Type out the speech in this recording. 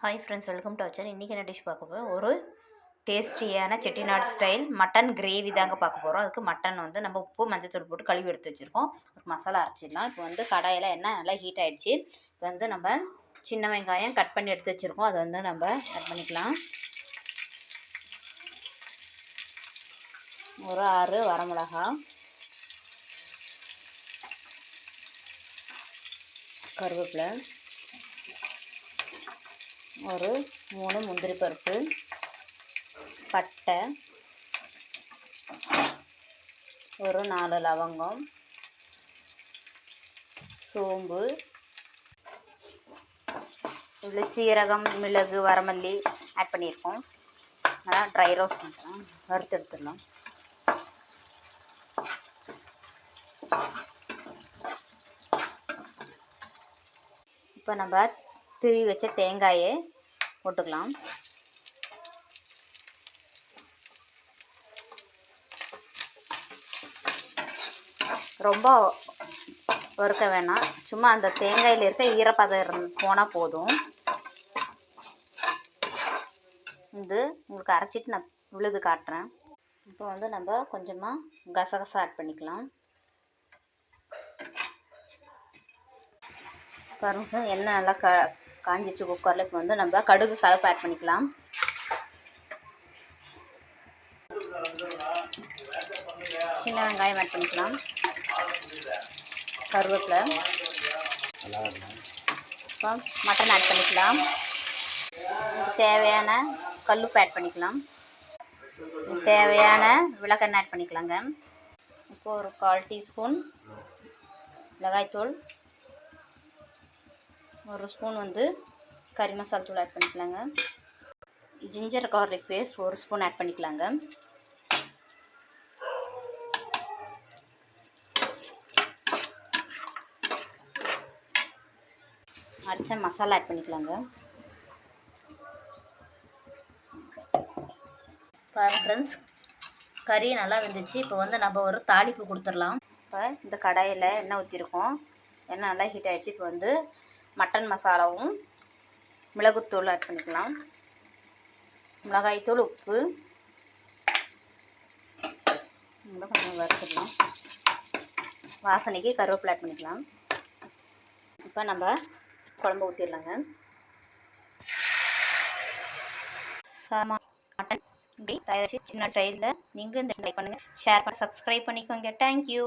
Hi friends, welcome to our. இன்றைக்கி என்ன dish பார்க்க போகிறோம்? ஒரு டேஸ்டியான செட்டிநாடு ஸ்டைல் மட்டன் கிரேவி தாங்க பார்க்க போகிறோம். அதுக்கு மட்டன் வந்து நம்ம உப்பு மஞ்சத்தூள் போட்டு கழுவி எடுத்து வச்சுருக்கோம். ஒரு மசாலா அரைச்சிடலாம். இப்போ வந்து கடாயில் எண்ணெய் நல்லா ஹீட் ஆகிடுச்சு. இப்போ வந்து நம்ம சின்ன வெங்காயம் கட் பண்ணி எடுத்து வச்சுருக்கோம். அதை வந்து நம்ம ஆட் பண்ணிக்கலாம். ஒரு 6 வரமிளகா, கருவேப்பிலை, ஒரு 3 முந்திரி பருப்பு, பட்டை, ஒரு 4 லவங்கம், சோம்பு, இதில் சீரகம், மிளகு, வரமல்லி ஆட் பண்ணியிருக்கோம். நல்லா ட்ரை ரோஸ்ட் பண்ணுறோம், வறுத்து எடுத்துடலாம். இப்போ நம்ம திருவி வச்ச தேங்காயை போட்டுக்கலாம். ரொம்ப வறுக்க வேணாம், சும்மா அந்த தேங்காயில் இருக்க ஈரப்பதம் போனால் போதும். இது உங்களுக்கு அரைச்சிட்டு நான் விழுது காட்டுறேன். இப்போ வந்து நம்ம கொஞ்சமாக கசகசா ஆட் பண்ணிக்கலாம். பாருங்க, எண்ணெய் நல்லா காஞ்சிச்சு குக்கரில். இப்போ வந்து நம்ம கடுகு கலப்பு ஆட் பண்ணிக்கலாம். சின்ன வெங்காயம் ஆட் பண்ணிக்கலாம். கருவேப்பிலை, இப்போ மட்டன் ஆட் பண்ணிக்கலாம். தேவையான கல்லுப்பு ஆட் பண்ணிக்கலாம். தேவையான விளக்கெண்ணெய் ஆட் பண்ணிக்கலாங்க. இப்போ ஒரு 1/4 டீஸ்பூன் மிளகாய்த்தூள், 1 ஸ்பூன் வந்து கறி மசாலா தூள் ஆட் பண்ணிக்கலாங்க. Ginger garlic paste 1 spoon add பண்ணிக்கலாங்க. அரைச்ச மசாலா ஆட் பண்ணிக்கலாங்க. பாருங்க ஃப்ரெண்ட்ஸ், கறி நல்லா வெந்துச்சு. இப்போ வந்து நம்ம ஒரு தாளிப்பு கொடுத்துடலாம். இப்போ இந்த கடாயில் எண்ணெய் ஊற்றிருக்கோம். எண்ணெய் நல்லா ஹீட் ஆகிடுச்சு. இப்போ வந்து மட்டன் மசாலாவும் மிளகுத்தூள் ஆட் பண்ணிக்கலாம். மிளகாய்த்தூள், உப்பு கொஞ்சம் வறுத்துடலாம். வாசனைக்கு கருவேப்பிலை ஆட் பண்ணிக்கலாம். இப்போ நம்ம குழம்பு ஊற்றிடலாங்க. மட்டன் தயாரிச்சு சின்ன ஸ்டைலில் நீங்களும் இந்த ட்ரை பண்ணுங்கள், ஷேர் பண்ணி சப்ஸ்கிரைப் பண்ணிக்கோங்க. தேங்க்யூ.